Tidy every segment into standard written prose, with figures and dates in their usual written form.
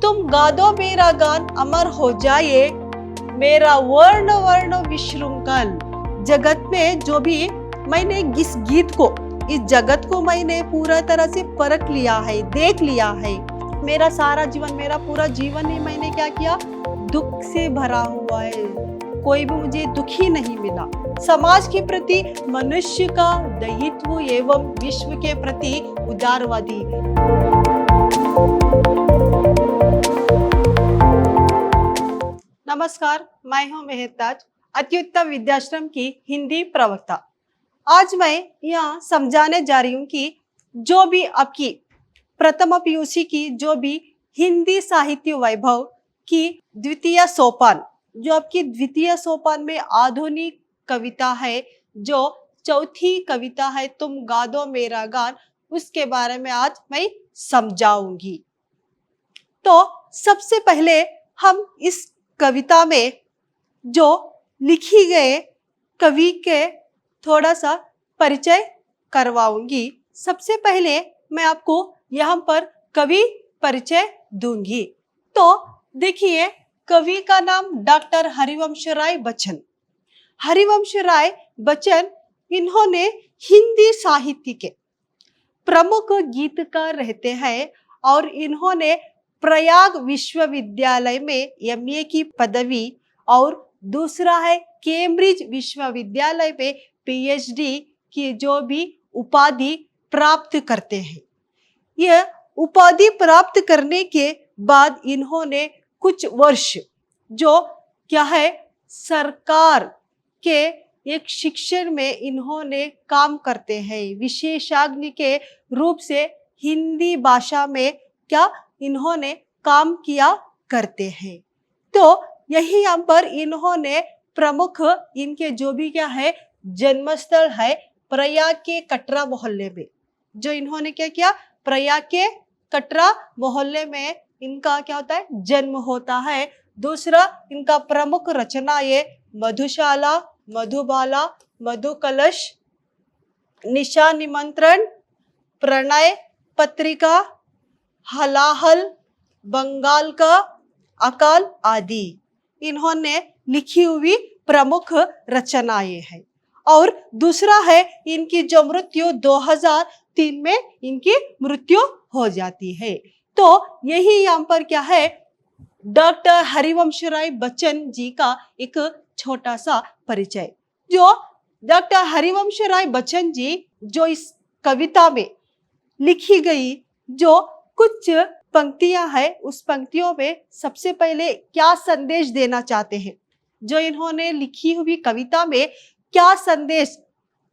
तुम गा दो मेरा गान अमर हो जाए, मेरा वर्ण वर्ण विशृंखल। जगत में जो भी मैंने इस गीत को, इस जगत को मैंने पूरा तरह से परख लिया है, देख लिया है। मेरा सारा जीवन, मेरा पूरा जीवन ही मैंने क्या किया, दुख से भरा हुआ है। कोई भी मुझे दुखी नहीं मिला। समाज के प्रति मनुष्य का दायित्व एवं विश्व के प्रति उदारवादी। नमस्कार, मैं हूं मेहताज, अत्युत्तम विद्याश्रम की हिंदी प्रवक्ता। आज मैं यहाँ समझाने जा रही हूँ कि जो भी आपकी प्रथम पीयूसी की जो भी हिंदी साहित्य वैभव की द्वितीय सोपान, जो आपकी द्वितीय सोपान में आधुनिक कविता है, जो चौथी कविता है तुम गा दो मेरा गान, उसके बारे में आज मैं समझाऊंगी। तो सबसे पहले हम इस कविता में जो लिखी गए कवि के थोड़ा सा परिचय करवाऊंगी। सबसे पहले मैं आपको यहाँ पर कवि परिचय दूंगी। तो देखिए, कवि का नाम डॉक्टर हरिवंश राय बच्चन। हरिवंश राय बच्चन इन्होंने हिंदी साहित्य के प्रमुख गीतकार रहते हैं और इन्होंने प्रयाग विश्वविद्यालय में एमए की पदवी और दूसरा है कैम्ब्रिज विश्वविद्यालय में पीएचडी की जो भी उपाधि प्राप्त करते हैं। यह उपाधि प्राप्त करने के बाद इन्होंने कुछ वर्ष जो क्या है सरकार के एक शिक्षण में इन्होंने काम करते हैं, विशेषज्ञ के रूप से हिंदी भाषा में क्या इन्होंने काम किया करते हैं। तो यही यहाँ पर इन्होंने प्रमुख इनके जो भी क्या है जन्मस्थल है प्रयाग के कटरा मोहल्ले में, जो इन्होंने क्या किया, प्रयाग के कटरा मोहल्ले में इनका क्या होता है, जन्म होता है। दूसरा इनका प्रमुख रचना ये मधुशाला, मधुबाला, मधुकलश, निशा निमंत्रण, प्रणय पत्रिका, हलाहल, बंगाल का अकाल आदि इन्होंने लिखी हुई प्रमुख रचनाएं हैं। और दूसरा है इनकी जो मृत्यु 2003 में इनकी मृत्यु हो जाती है। तो यही यहाँ पर क्या है, डॉक्टर हरिवंश राय बच्चन जी का एक छोटा सा परिचय। जो डॉक्टर हरिवंश राय बच्चन जी जो इस कविता में लिखी गई जो कुछ पंक्तियां हैं, उस पंक्तियों में सबसे पहले क्या संदेश देना चाहते हैं, जो इन्होंने लिखी हुई कविता में क्या संदेश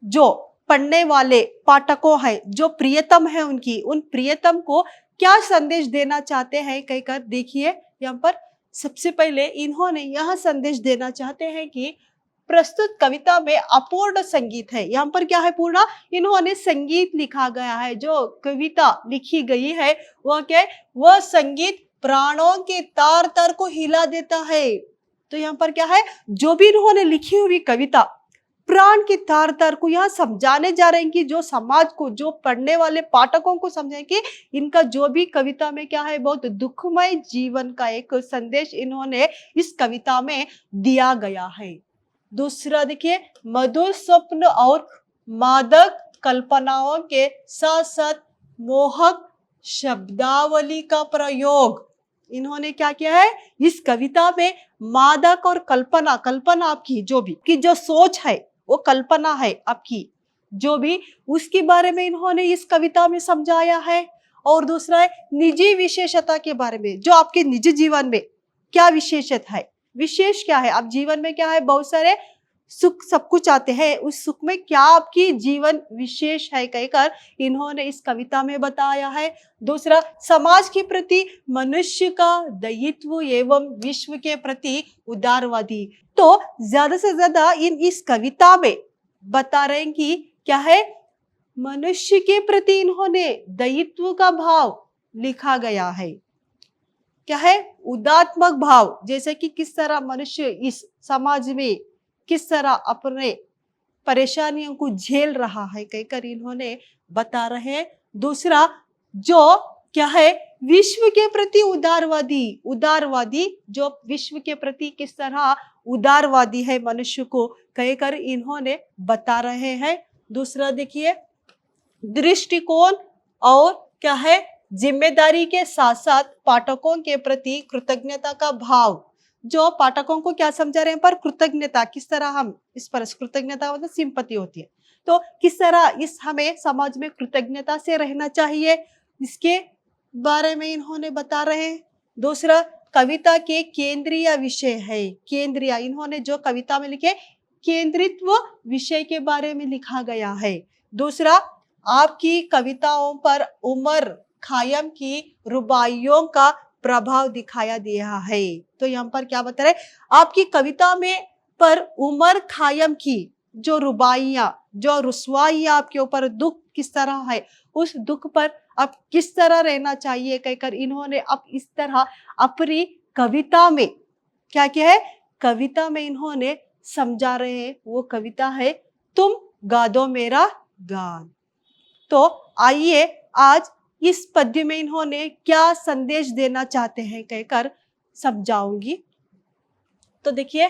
जो पढ़ने वाले पाठकों हैं, जो प्रियतम है उनकी, उन प्रियतम को क्या संदेश देना चाहते हैं कहकर देखिए। यहाँ पर सबसे पहले इन्होंने यह संदेश देना चाहते हैं कि प्रस्तुत कविता में अपूर्ण संगीत है। यहाँ पर क्या है, पूर्ण इन्होंने संगीत लिखा गया है। जो कविता लिखी गई है वह क्या है, वह संगीत प्राणों के तार तार को हिला देता है। तो यहाँ पर क्या है, जो भी इन्होंने लिखी हुई कविता प्राण के तार तार को यहाँ समझाने जा रहे हैं कि जो समाज को, जो पढ़ने वाले पाठकों को समझें कि इनका जो भी कविता में क्या है, बहुत दुखमय जीवन का एक संदेश इन्होंने इस कविता में दिया गया है। दूसरा देखिए, मधुर स्वप्न और मादक कल्पनाओं के साथ साथ मोहक शब्दावली का प्रयोग इन्होंने क्या किया है, इस कविता में मादक और कल्पना, कल्पना आपकी जो भी की जो सोच है, वो कल्पना है आपकी जो भी, उसके बारे में इन्होंने इस कविता में समझाया है। और दूसरा है निजी विशेषता के बारे में, जो आपके निजी जीवन में क्या विशेषता है, विशेष क्या है, आप जीवन में क्या है, बहुत सारे सुख सब कुछ आते हैं, उस सुख में क्या आपकी जीवन विशेष है कहकर इन्होंने इस कविता में बताया है। दूसरा, समाज के प्रति मनुष्य का दायित्व एवं विश्व के प्रति उदारवादी। तो ज्यादा से ज्यादा इस कविता में बता रहे हैं कि क्या है, मनुष्य के प्रति इन्होंने दायित्व का भाव लिखा गया है। क्या है, उदात्मक भाव, जैसे कि किस तरह मनुष्य इस समाज में किस तरह अपने परेशानियों को झेल रहा है कहकर इन्होंने बता रहे हैं। दूसरा, जो क्या है, विश्व के प्रति उदारवादी, उदारवादी जो विश्व के प्रति किस तरह उदारवादी है मनुष्य को कहकर इन्होंने बता रहे हैं। दूसरा देखिए, दृष्टिकोण और क्या है, जिम्मेदारी के साथ साथ पाठकों के प्रति कृतज्ञता का भाव। जो पाठकों को क्या समझा रहे हैं पर कृतज्ञता, किस तरह हम इस पर कृतज्ञता मतलब सिंपति होती है, तो किस तरह इस हमें समाज में कृतज्ञता से रहना चाहिए, इसके बारे में इन्होंने बता रहे हैं। दूसरा, कविता के केंद्रीय विषय है, केंद्रीय, इन्होंने जो कविता में लिखे केंद्रित्व विषय के बारे में लिखा गया है। दूसरा, आपकी कविताओं पर उमर खयाम की रुबाइयों का प्रभाव दिखाया दिया है। तो यहाँ पर क्या बता रहे, आपकी कविता में पर उमर खयाम की जो रुबाइयां, जो रुसवाइयां आपके ऊपर दुख किस तरह है, उस दुख पर अब किस तरह रहना चाहिए कहकर इन्होंने अब इस तरह अपनी कविता में क्या किया है, कविता में इन्होंने समझा रहे हैं। वो कविता है तुम गा दो मेरा गान। तो आइए आज इस पद्य में इन्होंने क्या संदेश देना चाहते हैं कहकर समझाऊंगी। तो देखिए,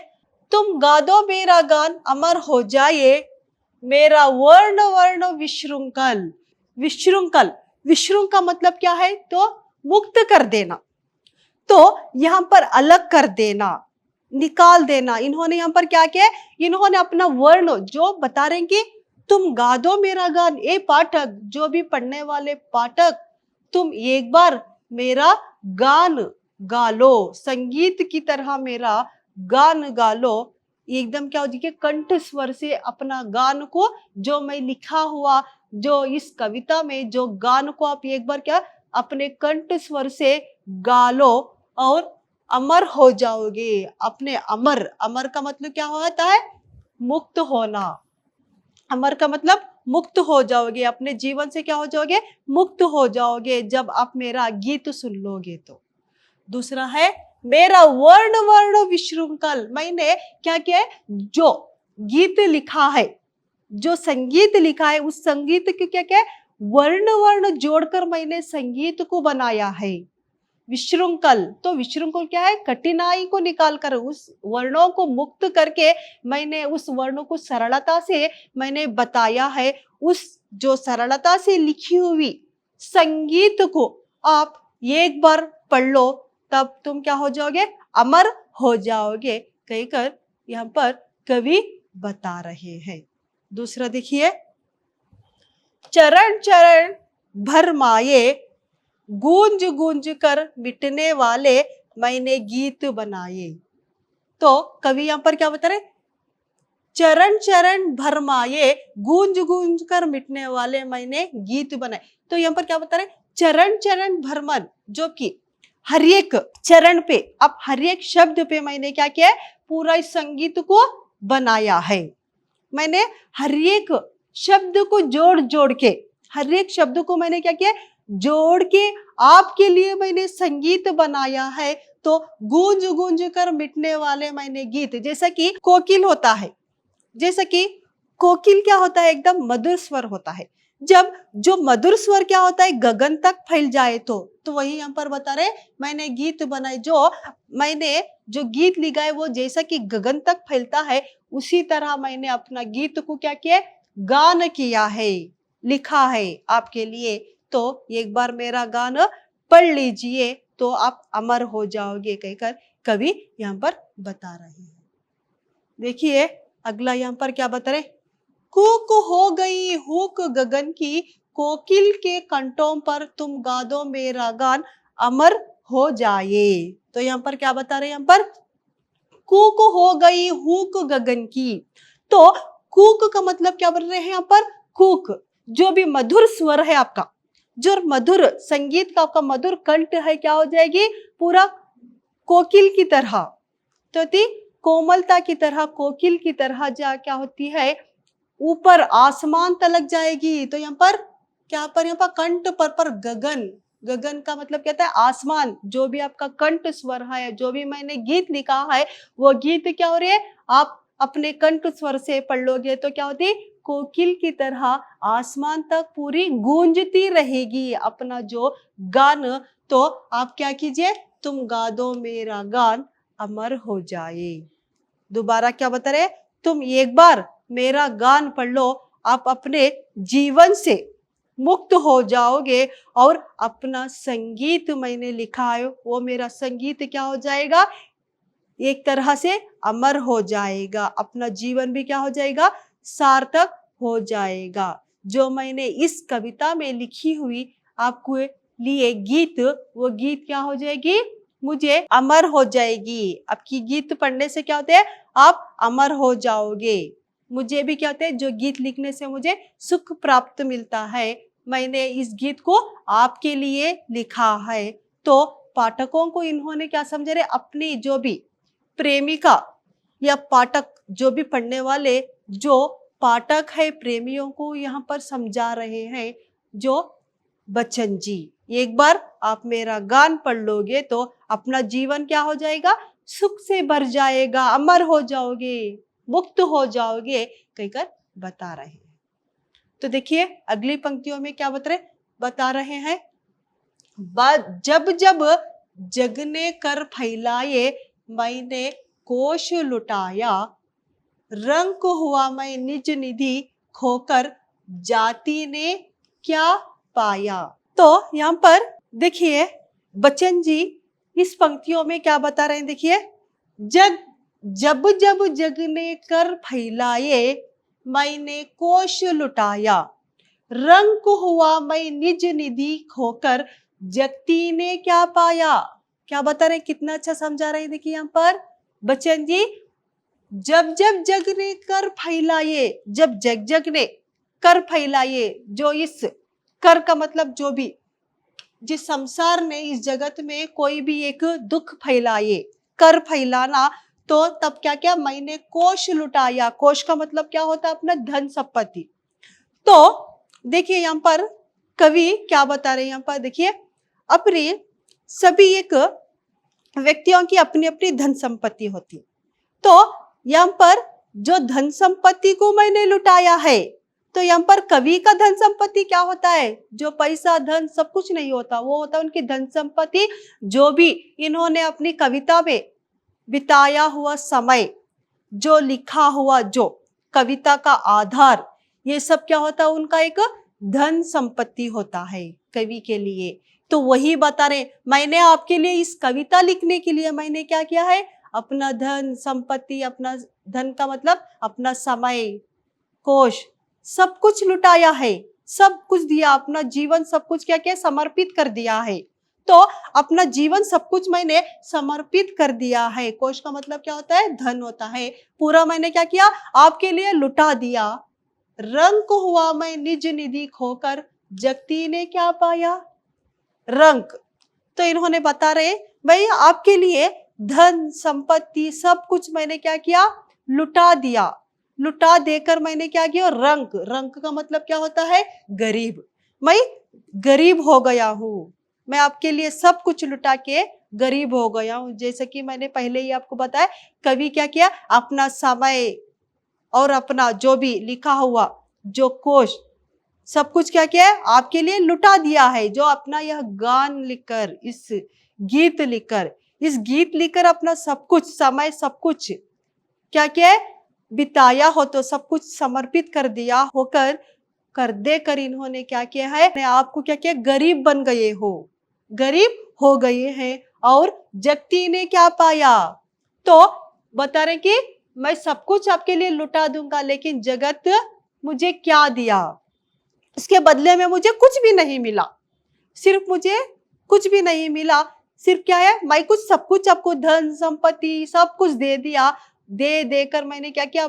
तुम गा दो मेरा गान अमर हो जाए, मेरा वर्ण वर्ण विशृंखल। विशृंखल, विशृंखल का मतलब क्या है, तो मुक्त कर देना, तो यहाँ पर अलग कर देना, निकाल देना। इन्होंने यहाँ पर क्या किया, इन्होंने अपना वर्ण जो बता रहे हैं कि तुम गा दो मेरा गान, ए पाठक, जो भी पढ़ने वाले पाठक, तुम एक बार मेरा गान गा लो, संगीत की तरह मेरा गान गा लो। एकदम क्या हो जाए, कंठ स्वर से अपना गान को, जो मैं लिखा हुआ जो इस कविता में जो गान को आप एक बार क्या अपने कंठ स्वर से गा लो और अमर हो जाओगे। अपने अमर, अमर का मतलब क्या होता है, मुक्त होना। अमर का मतलब मुक्त हो जाओगे, अपने जीवन से क्या हो जाओगे, मुक्त हो जाओगे जब आप मेरा गीत सुन लोगे तो। दूसरा है मेरा वर्ण वर्ण विशृंखल, मैंने क्या किया है, जो गीत लिखा है, जो संगीत लिखा है, उस संगीत को क्या क्या वर्ण वर्ण जोड़कर मैंने संगीत को बनाया है। विशृंखल, तो विशृंखल क्या है, कठिनाई को निकालकर उस वर्णों को मुक्त करके मैंने उस वर्णों को सरलता से मैंने बताया है। उस जो सरलता से लिखी हुई संगीत को आप एक बार पढ़ लो, तब तुम क्या हो जाओगे, अमर हो जाओगे कहकर यहाँ पर कवि बता रहे हैं। दूसरा देखिए, चरण चरण भरमाए, गूंज गूंज कर मिटने वाले मैंने गीत बनाए। तो कवि यहाँ पर क्या बता रहे, चरण चरण भरमाए, गूंज गूंज कर मिटने वाले मैंने गीत बनाए। तो यहाँ पर क्या बता रहे, चरण चरण भ्रमण, जो कि हर एक चरण पे, अब हर एक शब्द पे मैंने क्या किया है, पूरा इस संगीत को बनाया है। मैंने हर एक शब्द को जोड़ जोड़ के, हर एक शब्द को मैंने क्या किया, जोड़ के आपके लिए मैंने संगीत बनाया है। तो गूंज गूंज कर मिटने वाले मैंने गीत, जैसा कि कोकिल होता है, जैसा कि कोकिल क्या होता है, एकदम मधुर स्वर होता है। जब जो मधुर स्वर क्या होता है, गगन तक फैल जाए तो वही यहाँ पर बता रहे मैंने गीत बनाए। जो मैंने जो गीत लिखा है वो जैसा कि गगन तक फैलता है, उसी तरह मैंने अपना गीत को क्या किया, गान किया है, लिखा है आपके लिए। तो एक बार मेरा गान पढ़ लीजिए तो आप अमर हो जाओगे कहकर कवि यहाँ पर बता रहे हैं। देखिए अगला यहाँ पर क्या बता रहे, कूक हो गई हुक गगन की, कोकिल के कंठों पर तुम गा दो मेरा गान अमर हो जाए। तो यहाँ पर क्या बता रहे हैं, यहाँ पर कूक हो गई हुक गगन की। तो कूक का मतलब क्या बोल रहे हैं यहाँ पर, कूक जो भी मधुर स्वर है आपका, जो मधुर संगीत का आपका मधुर कंठ है, क्या हो जाएगी, पूरा कोकिल की तरह, तो कोमलता की तरह, कोकिल की तरह जा क्या होती है, ऊपर आसमान तलक जाएगी। तो यहाँ पर क्या पर, यहाँ पर कंठ पर गगन, गगन का मतलब कहता है आसमान। जो भी आपका कंठ स्वर है, जो भी मैंने गीत लिखा है, वो गीत क्या हो रही है, आप अपने कंठ स्वर से पढ़ लोगे तो क्या होती, कोकिल की तरह आसमान तक पूरी गूंजती रहेगी अपना जो गान। तो आप क्या कीजिए, तुम गा दो मेरा गान अमर हो जाए। दोबारा क्या बता रहे, तुम एक बार मेरा गान पढ़ लो, आप अपने जीवन से मुक्त हो जाओगे और अपना संगीत मैंने लिखा है वो मेरा संगीत क्या हो जाएगा, एक तरह से अमर हो जाएगा, अपना जीवन भी क्या हो जाएगा, सार्थक हो जाएगा। जो मैंने इस कविता में लिखी हुई आपको लिए गीत, वो गीत क्या हो जाएगी, मुझे अमर हो जाएगी। आपकी गीत पढ़ने से क्या होते हैं, आप अमर हो जाओगे। मुझे भी क्या होता है, जो गीत लिखने से मुझे सुख प्राप्त मिलता है, मैंने इस गीत को आपके लिए लिखा है। तो पाठकों को इन्होंने क्या समझा रहे, अपनी जो भी प्रेमिका या पाठक, जो भी पढ़ने वाले जो पाठक है, प्रेमियों को यहाँ पर समझा रहे हैं। जो बच्चन जी, एक बार आप मेरा गान पढ़ लोगे तो अपना जीवन क्या हो जाएगा, सुख से भर जाएगा, अमर हो जाओगे, मुक्त हो जाओगे, कहकर बता रहे हैं। तो देखिए अगली पंक्तियों में क्या बता रहे हैं, जब जब जग ने कर फैलाए मैंने कोश लुटाया, रंक हुआ मैं निज निधि खोकर जाति ने क्या पाया। तो यहाँ पर देखिए बच्चन जी इस पंक्तियों में क्या बता रहे हैं, देखिए जब जब जग ने कर फैलाए मैंने कोश लुटाया, रंक हुआ मैं निज निधि खोकर जगती ने क्या पाया। क्या बता रहे हैं, कितना अच्छा समझा रहे हैं। देखिए यहाँ पर बच्चन जी, जब जब जग ने कर फैलाए, जब जग ने कर फैलाए, जो इस कर का मतलब जो भी जिस संसार ने इस जगत में कोई भी एक दुख फैलाए, कर फैलाना, तो तब क्या क्या मैंने कोश लुटाया। कोश का मतलब क्या होता है, अपना धन संपत्ति। तो देखिए यहाँ पर कवि क्या बता रहे हैं, यहाँ पर देखिए अपनी सभी एक व्यक्तियों की अपनी अपनी धन संपत्ति होती। तो यहाँ पर जो धन संपत्ति को मैंने लुटाया है, तो यहाँ पर कवि का धन संपत्ति क्या होता है, जो पैसा धन सब कुछ नहीं होता, वो होता है उनकी धन संपत्ति, जो भी इन्होंने अपनी कविता में बिताया हुआ समय, जो लिखा हुआ, जो कविता का आधार, ये सब क्या होता है, उनका एक धन संपत्ति होता है कवि के लिए। तो वही बता रहे, मैंने आपके लिए इस कविता लिखने के लिए मैंने क्या किया है, अपना धन संपत्ति, अपना धन का मतलब अपना समय, कोश, सब कुछ लुटाया है, सब कुछ दिया, अपना जीवन सब कुछ क्या किया, समर्पित कर दिया है। तो अपना जीवन सब कुछ मैंने समर्पित कर दिया है। कोश का मतलब क्या होता है, धन होता है। पूरा मैंने क्या किया, आपके लिए लुटा दिया। रंक हुआ मैं निज निधि खोकर जगती ने क्या पाया। रंक, तो इन्होंने बता रहे भाई आपके लिए धन संपत्ति सब कुछ मैंने क्या किया, लुटा दिया। लुटा देकर मैंने क्या किया, रंक, रंक का मतलब क्या होता है, गरीब। मैं गरीब हो गया हूँ, मैं आपके लिए सब कुछ लुटा के गरीब हो गया हूँ। जैसे कि मैंने पहले ही आपको बताया, कवि क्या किया, अपना समय और अपना जो भी लिखा हुआ जो कोश, सब कुछ क्या किया है, आपके लिए लुटा दिया है। जो अपना यह गान लिखकर, इस गीत लिखकर, इस गीत लिखकर अपना सब कुछ समय, सब कुछ क्या किया है, बिताया हो, तो सब कुछ समर्पित कर दिया होकर, कर देकर इन्होंने क्या किया है, अपने आप को क्या किया, गरीब बन गए हो, गरीब हो गए हैं। और जगती ने क्या पाया, तो बता रहे कि मैं सब कुछ आपके लिए लुटा दूंगा, लेकिन जगत मुझे क्या दिया, इसके बदले में मुझे कुछ भी नहीं मिला। सिर्फ मुझे कुछ भी नहीं मिला, सिर्फ क्या है, मैं कुछ सब कुछ आपको धन संपत्ति सब कुछ दे दिया, दे देकर मैंने क्या किया,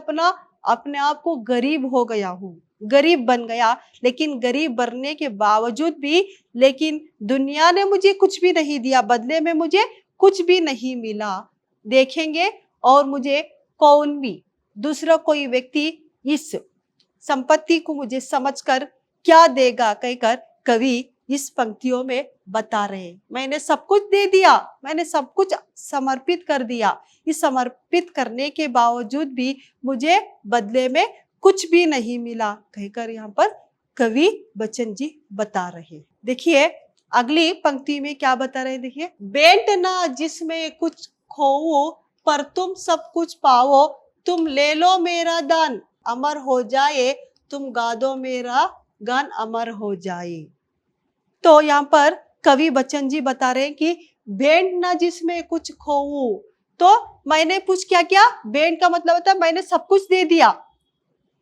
अपने आप को गरीब हो गया हूँ, गरीब बन गया। लेकिन गरीब बनने के बावजूद भी, लेकिन दुनिया ने मुझे कुछ भी नहीं दिया, बदले में मुझे कुछ भी नहीं मिला। देखेंगे और मुझे कौन भी दूसरा कोई व्यक्ति इस संपत्ति को मुझे समझकर क्या देगा, कहकर कवि इस पंक्तियों में बता रहे, मैंने सब कुछ दे दिया, मैंने सब कुछ समर्पित कर दिया, इस समर्पित करने के बावजूद भी मुझे बदले में कुछ भी नहीं मिला कहकर यहाँ पर कवि बच्चन जी बता रहे हैं। देखिए अगली पंक्ति में क्या बता रहे हैं, देखिए, बेंट ना जिसमें कुछ खोओ पर तुम सब कुछ पाओ, तुम ले लो मेरा दान अमर हो जाए, तुम गा दो मेरा गान अमर हो जाए। तो यहाँ पर कवि बच्चन जी बता रहे हैं कि भेंट ना जिसमें कुछ खोऊं, तो मैंने कुछ क्या किया, भेंट का मतलब होता है मैंने सब कुछ दे दिया,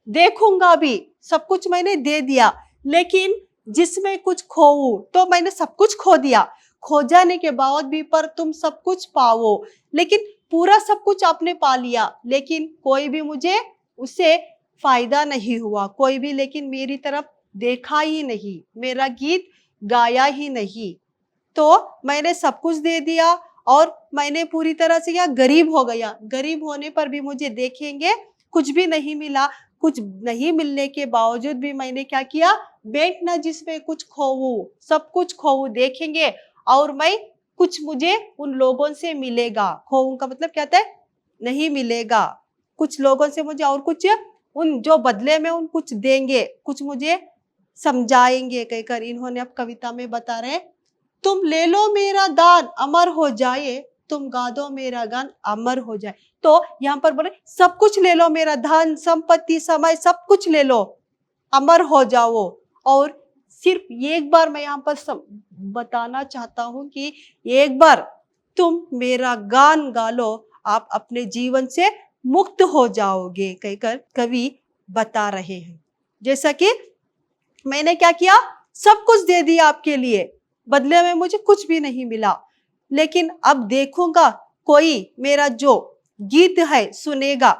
देखूंगा भी, सब कुछ मैंने दे दिया, लेकिन जिसमें कुछ खोऊं तो मैंने सब कुछ खो दिया, खो जाने के बाद भी पर तुम सब कुछ पाओ, लेकिन पूरा सब कुछ आपने पा लिया, लेकिन कोई भी मुझे उससे फायदा नहीं हुआ, कोई भी लेकिन मेरी तरफ देखा ही नहीं, मेरा गीत गाया ही नहीं। तो मैंने सब कुछ दे दिया और मैंने पूरी तरह से क्या गरीब हो गया, गरीब होने पर भी मुझे देखेंगे कुछ भी नहीं मिला, कुछ नहीं मिलने के बावजूद भी मैंने क्या किया, बैंक ना जिसमें कुछ खोऊं, सब कुछ खोऊं देखेंगे और मैं कुछ मुझे उन लोगों से मिलेगा, खोऊं का मतलब क्या होता है, नहीं मिलेगा, कुछ लोगों से मुझे और कुछ उन जो बदले में उन कुछ देंगे, कुछ मुझे समझाएंगे कहकर इन्होंने अब कविता में बता रहे, तुम ले लो मेरा दान अमर हो जाए, तुम गा दो मेरा गान अमर हो जाए। तो यहाँ पर बोले सब कुछ ले लो, मेरा धन संपत्ति समय सब कुछ ले लो, अमर हो जाओ। और सिर्फ एक बार मैं यहाँ पर बताना चाहता हूँ कि एक बार तुम मेरा गान गा लो, आप अपने जीवन से मुक्त हो जाओगे कहकर कवि बता रहे हैं। जैसा कि मैंने क्या किया, सब कुछ दे दिया आपके लिए, बदले में मुझे कुछ भी नहीं मिला, लेकिन अब देखूंगा कोई मेरा जो गीत है सुनेगा,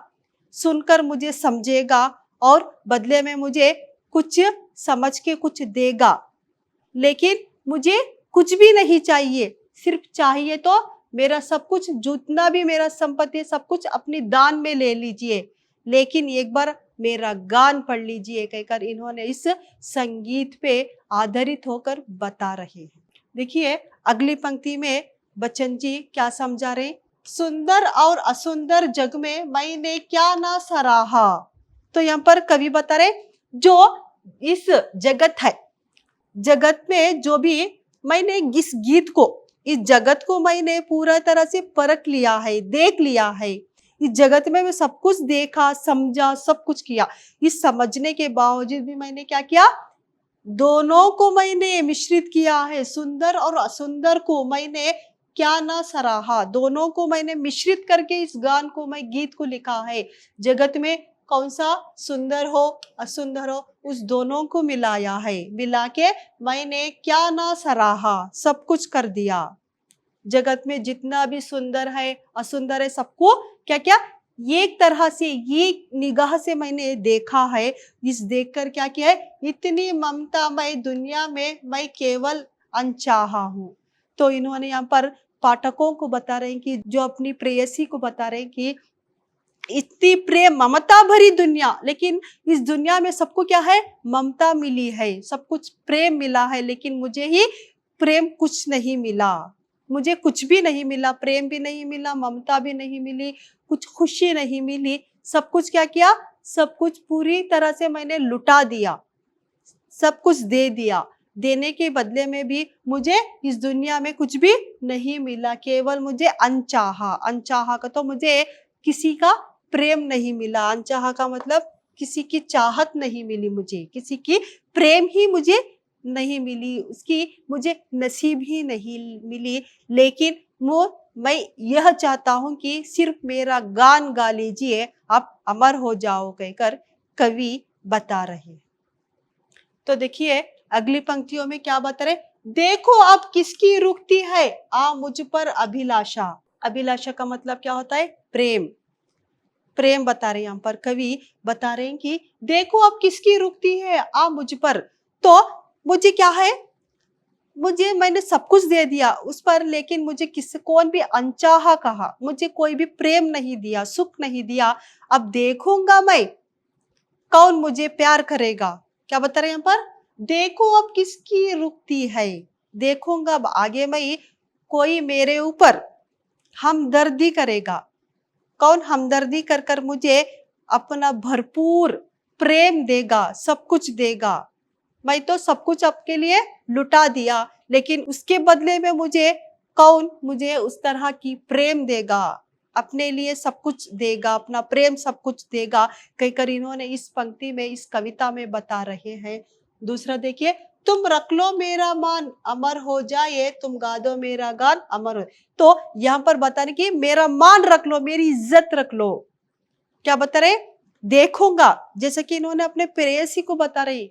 सुनकर मुझे समझेगा और बदले में मुझे कुछ समझ के कुछ देगा, लेकिन मुझे कुछ भी नहीं चाहिए, सिर्फ चाहिए तो मेरा सब कुछ जितना भी मेरा संपत्ति सब कुछ अपनी दान में ले लीजिए, लेकिन एक बार मेरा गान पढ़ लीजिए कहकर इन्होंने इस संगीत पे आधारित होकर बता रहे हैं। देखिए अगली पंक्ति में बच्चन जी क्या समझा रहे, सुंदर और असुंदर जग में मैंने क्या ना सराहा। तो यहाँ पर कवि बता रहे जो इस जगत है, जगत में जो भी मैंने इस गीत को, इस जगत को मैंने पूरा तरह से परख लिया है, देख लिया है, इस जगत में मैं सब कुछ देखा समझा सब कुछ किया, इस समझने के बावजूद भी मैंने क्या किया, दोनों को मैंने मिश्रित किया है, सुंदर और असुंदर को मैंने क्या ना सराहा, दोनों को मैंने मिश्रित करके इस गान को, मैं गीत को लिखा है। जगत में कौन सा सुंदर हो असुंदर हो उस दोनों को मिलाया है, मिला के मैंने क्या ना सराहा, सब कुछ कर दिया। जगत में जितना भी सुंदर है असुंदर है सबको क्या क्या एक तरह से ये निगाह से मैंने देखा है, इस देखकर क्या किया है, इतनी ममता मैं दुनिया में मैं केवल अनचाहा हूँ। तो इन्होंने यहाँ पर पाठकों को बता रहे हैं कि जो अपनी प्रेयसी को बता रहे हैं कि इतनी प्रेम ममता भरी दुनिया, लेकिन इस दुनिया में सबको क्या है, ममता मिली है, सब कुछ प्रेम मिला है, लेकिन मुझे ही प्रेम कुछ नहीं मिला, मुझे कुछ भी नहीं मिला, प्रेम भी नहीं मिला, ममता भी नहीं मिली, कुछ खुशी नहीं मिली, सब कुछ क्या किया, सब कुछ पूरी तरह से मैंने लुटा दिया, सब कुछ दे दिया, देने के बदले में भी मुझे इस दुनिया में कुछ भी नहीं मिला, केवल मुझे अनचाहा, अनचाहा का तो मुझे किसी का प्रेम नहीं मिला, अनचाहा का मतलब किसी की चाहत नहीं मिली, मुझे किसी की प्रेम ही मुझे नहीं मिली, उसकी मुझे नसीब ही नहीं मिली, लेकिन वो मैं यह चाहता हूं कि सिर्फ मेरा गान गा लीजिए, आप अमर हो जाओ कहकर कवि बता रहे। तो देखिए अगली पंक्तियों में क्या बता रहे, देखो अब किसकी रुकती है आ मुझ पर अभिलाषा। अभिलाषा का मतलब क्या होता है, प्रेम, प्रेम बता रहे हैं यहाँ पर कवि बता रहे हैं कि देखो अब किसकी रुकती है आ मुझ पर, तो मुझे क्या है, मुझे मैंने सब कुछ दे दिया उस पर, लेकिन मुझे कौन भी अनचाहा कहा, मुझे कोई भी प्रेम नहीं दिया, सुख नहीं दिया, अब देखूंगा मैं कौन मुझे प्यार करेगा। क्या बता रहे हैं यहाँ पर, देखो अब किसकी रुकती है, देखूंगा अब आगे मैं कोई मेरे ऊपर हमदर्दी करेगा, कौन हमदर्दी कर कर मुझे अपना भरपूर प्रेम देगा, सब कुछ देगा। मैं तो सब कुछ आपके लिए लुटा दिया, लेकिन उसके बदले में मुझे उस तरह की प्रेम देगा, अपने लिए सब कुछ देगा, अपना प्रेम सब कुछ देगा। कहकर इन्होंने इस पंक्ति में, इस कविता में बता रहे हैं। दूसरा देखिए, तुम रख लो मेरा मान अमर हो जाए, तुम गा दो मेरा गान अमर हो। तो यहाँ पर बता रहे कि मेरा मान रख लो, मेरी इज्जत रख लो। क्या बता रहे? देखूंगा, जैसे कि इन्होंने अपने प्रेयसी को बता रही,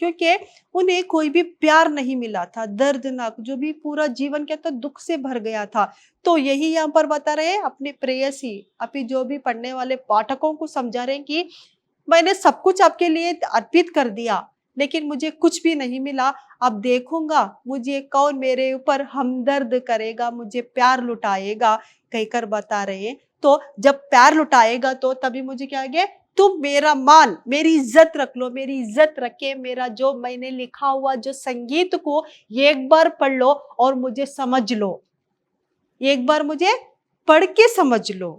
क्योंकि उन्हें कोई भी प्यार नहीं मिला था, दर्दनाक, जो भी पूरा जीवन क्या था, दुख से भर गया था। तो यही यहाँ पर बता रहे हैं अपनी प्रेयसी, अभी जो भी पढ़ने वाले पाठकों को समझा रहे हैं कि मैंने सब कुछ आपके लिए अर्पित कर दिया, लेकिन मुझे कुछ भी नहीं मिला। अब देखूंगा मुझे कौन मेरे ऊपर हमदर्द करेगा, मुझे प्यार लुटाएगा, कहकर बता रहे हैं। तो जब प्यार लुटाएगा तो तभी मुझे क्या आगे, तुम मेरा मान, मेरी इज्जत रख लो, मेरी इज्जत रखे, मेरा जो मैंने लिखा हुआ जो संगीत को एक बार पढ़ लो और मुझे समझ लो, एक बार मुझे पढ़ के समझ लो।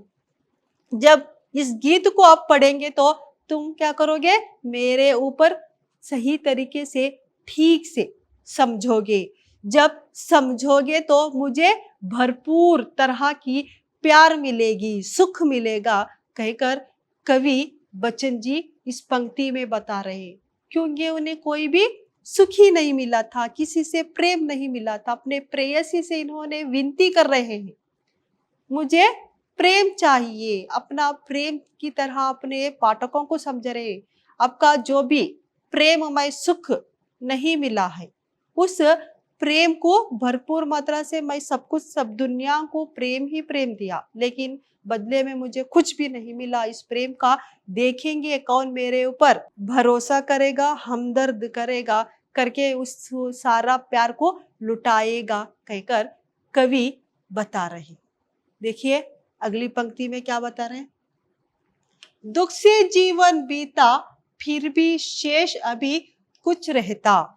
जब इस गीत को आप पढ़ेंगे तो तुम क्या करोगे, मेरे ऊपर सही तरीके से, ठीक से समझोगे। जब समझोगे तो मुझे भरपूर तरह की प्यार मिलेगी, सुख मिलेगा, कहकर कवि बच्चन जी इस पंक्ति में बता रहे हैं। क्योंकि उन्हें कोई भी सुख ही नहीं मिला था, किसी से प्रेम नहीं मिला था। अपने प्रेयसी से इन्होंने विनती कर रहे हैं, मुझे प्रेम चाहिए। अपना प्रेम की तरह अपने पाठकों को समझ रहे, आपका जो भी प्रेममय सुख नहीं मिला है, उस प्रेम को भरपूर मात्रा से मैं सब कुछ, सब दुनिया को प्रेम ही प्रेम दिया, लेकिन बदले में मुझे कुछ भी नहीं मिला इस प्रेम का। देखेंगे कौन मेरे ऊपर भरोसा करेगा, हमदर्द करेगा, करके उस सारा प्यार को लुटाएगा, कहकर कवि बता रहे। देखिए अगली पंक्ति में क्या बता रहे हैं, दुख से जीवन बीता फिर भी शेष अभी कुछ रहता,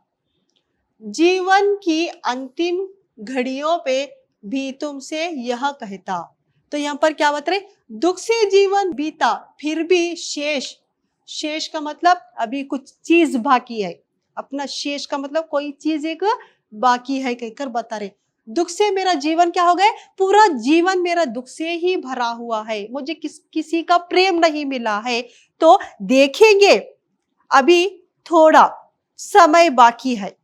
जीवन की अंतिम घड़ियों पे भी तुमसे यह कहता। तो यहाँ पर क्या बता रहे, दुख से जीवन बीता फिर भी शेष, शेष का मतलब अभी कुछ चीज बाकी है, अपना शेष का मतलब कोई चीज एक बाकी है, कहकर बता रहे। दुख से मेरा जीवन क्या हो गया, पूरा जीवन मेरा दुख से ही भरा हुआ है, मुझे किसी का प्रेम नहीं मिला है। तो देखेंगे अभी थोड़ा समय बाकी है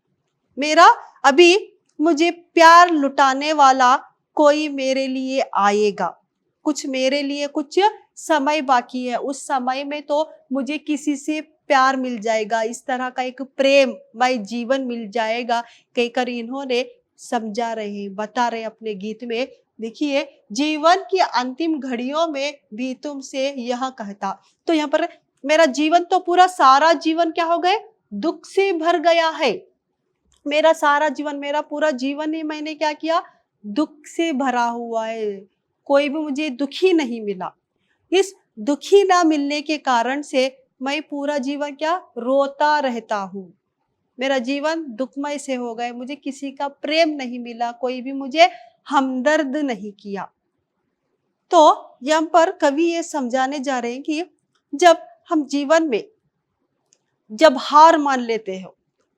मेरा, अभी मुझे प्यार लुटाने वाला कोई मेरे लिए आएगा, कुछ मेरे लिए कुछ समय बाकी है, उस समय में तो मुझे किसी से प्यार मिल जाएगा, इस तरह का एक प्रेम मय जीवन मिल जाएगा, कहकर इन्होंने समझा रहे, बता रहे अपने गीत में। देखिए, जीवन की अंतिम घड़ियों में भी तुमसे यह कहता। तो यहाँ पर मेरा जीवन तो पूरा सारा जीवन क्या हो गए, दुख से भर गया है। मेरा सारा जीवन, मेरा पूरा जीवन ही मैंने क्या किया, दुख से भरा हुआ है, कोई भी मुझे दुखी नहीं मिला। इस दुखी ना मिलने के कारण से मैं पूरा जीवन क्या रोता रहता हूँ, मेरा जीवन दुखमय से हो गए, मुझे किसी का प्रेम नहीं मिला, कोई भी मुझे हमदर्द नहीं किया। तो यहाँ पर कवि ये समझाने जा रहे हैं कि जब हम जीवन में जब हार मान लेते हो,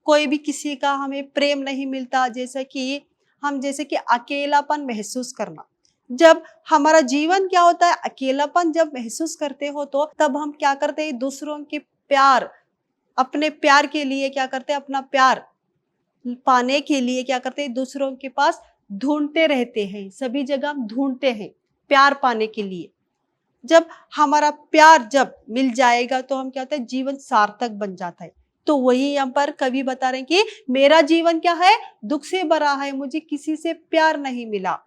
कोई भी किसी का हमें प्रेम नहीं मिलता, जैसे कि अकेलापन महसूस करना, जब हमारा जीवन क्या होता है, अकेलापन जब महसूस करते हो तो तब हम क्या करते हैं, दूसरों के प्यार, अपने प्यार के लिए क्या करते हैं, अपना प्यार पाने के लिए क्या करते हैं, दूसरों के पास ढूंढते रहते हैं, सभी जगह हम ढूंढते हैं प्यार पाने के लिए। जब हमारा प्यार जब मिल जाएगा तो हम क्या होता है, जीवन सार्थक बन जाता है। तो वही यहाँ पर कवि बता रहे हैं कि मेरा जीवन क्या है, दुख से भरा है, मुझे किसी से प्यार नहीं मिला,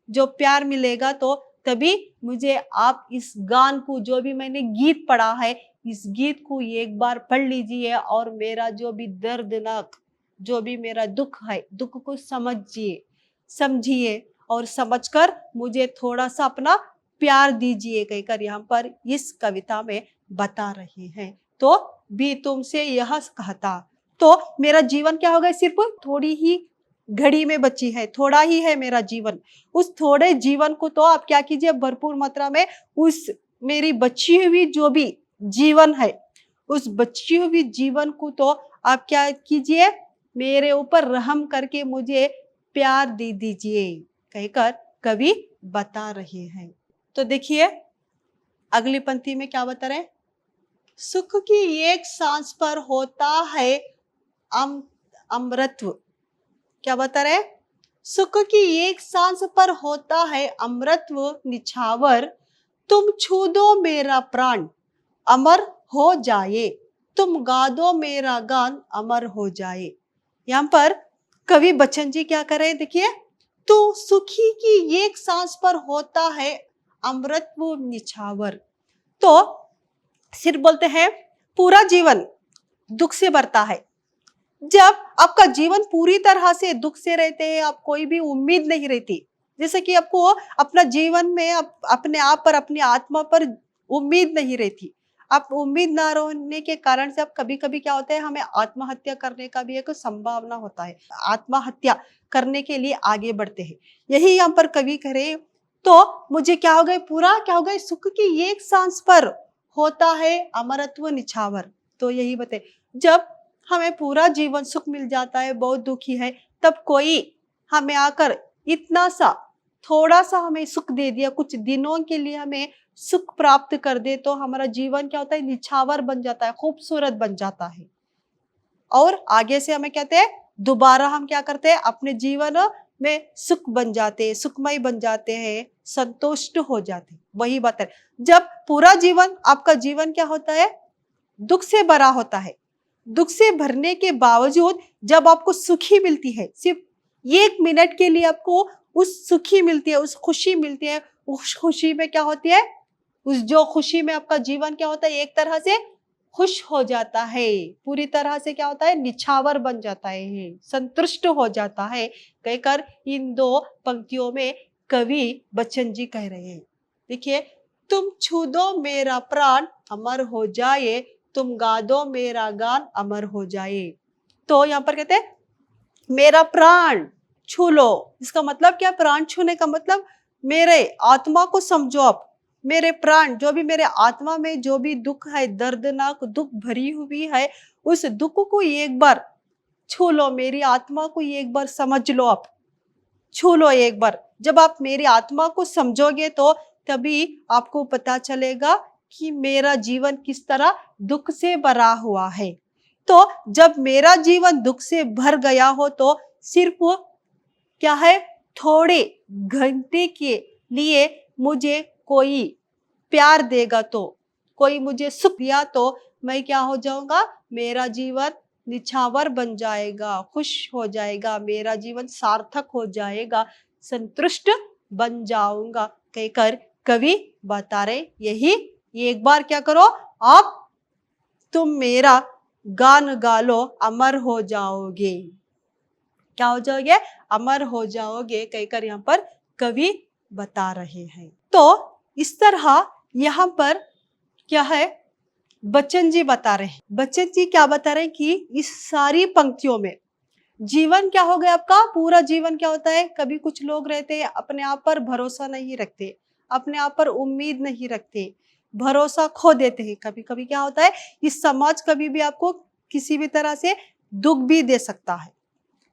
जो प्यार मिलेगा तो तभी मुझे आप इस गान को, जो भी मैंने गीत पढ़ा है, इस गीत को एक बार पढ़ लीजिए और मेरा जो भी दर्दनाक, जो भी मेरा दुख है, दुख को समझिए और समझकर मुझे थोड़ा सा अपना प्यार दीजिए, कहकर यहाँ पर इस कविता में बता रहे हैं। तो भी तुमसे यह कहता, तो मेरा जीवन क्या होगा, सिर्फ थोड़ी ही घड़ी में बची है, थोड़ा ही है मेरा जीवन, उस थोड़े जीवन को तो आप क्या कीजिए, भरपूर मात्रा में उस मेरी बची हुई जो भी जीवन है उस बची हुई जीवन को तो आप क्या कीजिए, मेरे ऊपर रहम करके मुझे प्यार दे दीजिए, कहकर कवि बता रहे हैं। तो देखिए अगली पंक्ति में क्या बता रहे हैं, सुख की एक सांस पर होता है अमृतत्व। क्या बता रहे हैं, सुख की एक सांस पर होता है अमृतत्व निछावर, तुम छू दो मेरा प्राण अमर हो जाए, तुम गा दो मेरा गान अमर हो जाए। यहाँ पर कवि बच्चन जी क्या कर रहे हैं, देखिए, तो सुखी की एक सांस पर होता है अमृतत्व निछावर। तो सिर्फ बोलते हैं पूरा जीवन दुख से भरता है। जब आपका जीवन पूरी तरह से दुख से रहते हैं, आप कोई भी उम्मीद नहीं रहती, जैसे कि आपको अपना जीवन में अपने आप पर, अपनी आत्मा पर उम्मीद नहीं रहती, आप उम्मीद ना रहने के कारण से आप कभी कभी क्या होता है, हमें आत्महत्या करने का भी एक संभावना होता है, आत्महत्या करने के लिए आगे बढ़ते हैं। यही यहाँ पर कवि कह रहे, तो मुझे क्या हो गए, पूरा क्या हो गए, सुख की एक सांस पर होता है अमरत्व निछावर। तो यही बताए, जब हमें पूरा जीवन सुख मिल जाता है, बहुत दुखी है, तब कोई हमें आकर इतना सा थोड़ा सा हमें सुख दे दिया, कुछ दिनों के लिए हमें सुख प्राप्त कर दे, तो हमारा जीवन क्या होता है, निछावर बन जाता है, खूबसूरत बन जाता है। और आगे से हमें कहते हैं दोबारा हम क्या करते हैं, अपने जीवन में सुख बन जाते हैं, सुखमय बन जाते हैं, संतुष्ट हो जाते हैं। वही बात है, जब पूरा जीवन आपका जीवन क्या होता है, दुख से भरा होता है, दुख से भरने के बावजूद जब आपको सुखी मिलती है, सिर्फ 1 मिनट के लिए आपको उस सुखी मिलती है, उस खुशी मिलती है, उस खुशी में क्या होती है, उस जो खुशी में आपका जीवन क्या होता है, एक तरह से खुश हो जाता है, पूरी तरह से क्या होता है, निछावर बन जाता है, संतुष्ट हो जाता है, कहकर इन 2 पंक्तियों में कवि बच्चन जी कह रहे हैं। देखिए, तुम छू दो मेरा प्राण अमर हो जाए, तुम गा दो मेरा गान अमर हो जाए। तो यहाँ पर कहते हैं मेरा प्राण छू लो, इसका मतलब क्या, प्राण छूने का मतलब मेरे आत्मा को समझो आप, मेरे प्राण, जो भी मेरे आत्मा में जो भी दुख है, दर्दनाक दुख भरी हुई है, उस दुख को एक बार छू लो, मेरी आत्मा को एक बार समझ लो, आप छू लो एक बार। जब आप मेरी आत्मा को समझोगे तो तभी आपको पता चलेगा कि मेरा जीवन किस तरह दुख से भरा हुआ है। तो जब मेरा जीवन दुख से भर गया हो तो सिर्फ क्या है, थोड़े घंटे के लिए मुझे कोई प्यार देगा, तो कोई मुझे सुख दिया तो मैं क्या हो जाऊंगा, मेरा जीवन निछावर बन जाएगा, खुश हो जाएगा, मेरा जीवन सार्थक हो जाएगा, संतुष्ट बन जाऊंगा, कहकर कवि बता रहे यही, एक बार क्या करो आप, तुम मेरा गान गा लो, अमर हो जाओगे। क्या हो जाओगे, अमर हो जाओगे, कहकर यहाँ पर कवि बता रहे हैं। तो इस तरह यहाँ पर क्या है, बच्चन जी बता रहे हैं, बच्चन जी क्या बता रहे हैं कि इस सारी पंक्तियों में जीवन क्या हो गया आपका, पूरा जीवन क्या होता है, कभी कुछ लोग रहते हैं अपने आप पर भरोसा नहीं रखते, अपने आप पर उम्मीद नहीं रखते, भरोसा खो देते हैं। कभी कभी क्या होता है, इस समाज कभी भी आपको किसी भी तरह से दुख भी दे सकता है,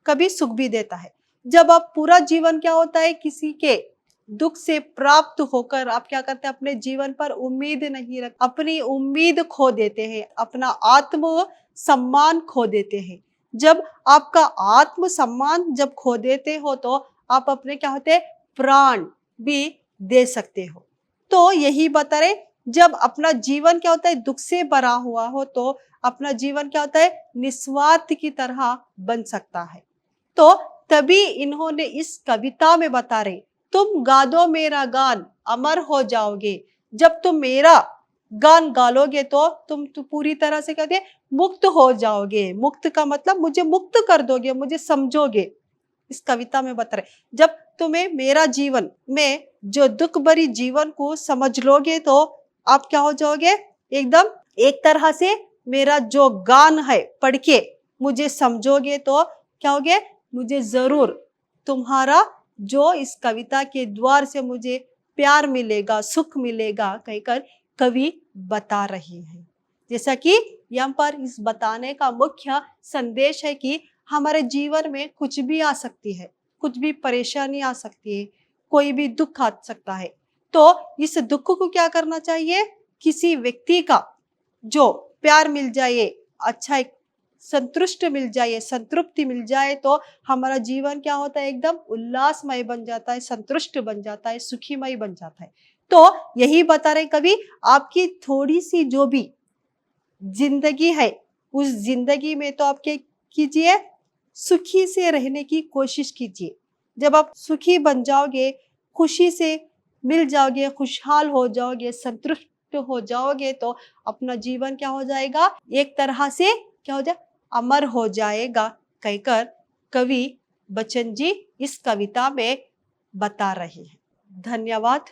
कभी सुख भी देता है। जब आप पूरा जीवन क्या होता है, किसी के दुख से प्राप्त होकर आप क्या करते हैं, अपने जीवन पर उम्मीद नहीं रख, अपनी उम्मीद खो देते हैं, अपना आत्म सम्मान खो देते हैं। जब आपका आत्म सम्मान जब खो देते हो तो आप अपने क्या होते हैं, प्राण भी दे सकते हो। तो यही बता रहे, जब अपना जीवन क्या होता है, दुख से भरा हुआ हो तो अपना जीवन क्या होता है, निस्वार्थ की तरह बन सकता है। तो तभी इन्होंने इस कविता में बता रहे, तुम गा दो मेरा गान अमर हो जाओगे, जब तुम मेरा गान गालोगे तो तुम तो पूरी तरह से कहते हैं मुक्त हो जाओगे। मुक्त का मतलब मुझे मुक्त कर दोगे, मुझे समझोगे। इस कविता में बता रहे, जब तुम्हें मेरा जीवन में जो दुख भरी जीवन को समझ लोगे तो आप क्या हो जाओगे, एकदम एक तरह से मेरा जो गान है पढ़ के मुझे समझोगे तो क्या होगे, मुझे जरूर तुम्हारा जो इस कविता के द्वार से मुझे प्यार मिलेगा, सुख मिलेगा, कहकर कवि बता रहे हैं। जैसा कि यहाँ पर इस बताने का मुख्य संदेश है कि हमारे जीवन में कुछ भी आ सकती है, कुछ भी परेशानी आ सकती है, कोई भी दुख आ सकता है। तो इस दुख को क्या करना चाहिए? किसी व्यक्ति का जो प्यार मिल जाए, अच्छा एक संतुष्ट मिल जाए, संतृप्ति मिल जाए, तो हमारा जीवन क्या होता है? एकदम उल्लासमय बन जाता है, संतुष्ट बन जाता है, सुखीमय बन जाता है। तो यही बता रहे कवि, आपकी थोड़ी सी जो भी जिंदगी है, उस जिंदगी में तो आप क्या कीजिए? सुखी से रहने की कोशिश कीजिए। जब आप सुखी बन जाओगे, खुशी से मिल जाओगे, खुशहाल हो जाओगे, संतुष्ट हो जाओगे, तो अपना जीवन क्या हो जाएगा? एक तरह से क्या हो जाए? अमर हो जाएगा, कहकर कवि बच्चन जी इस कविता में बता रहे हैं। धन्यवाद।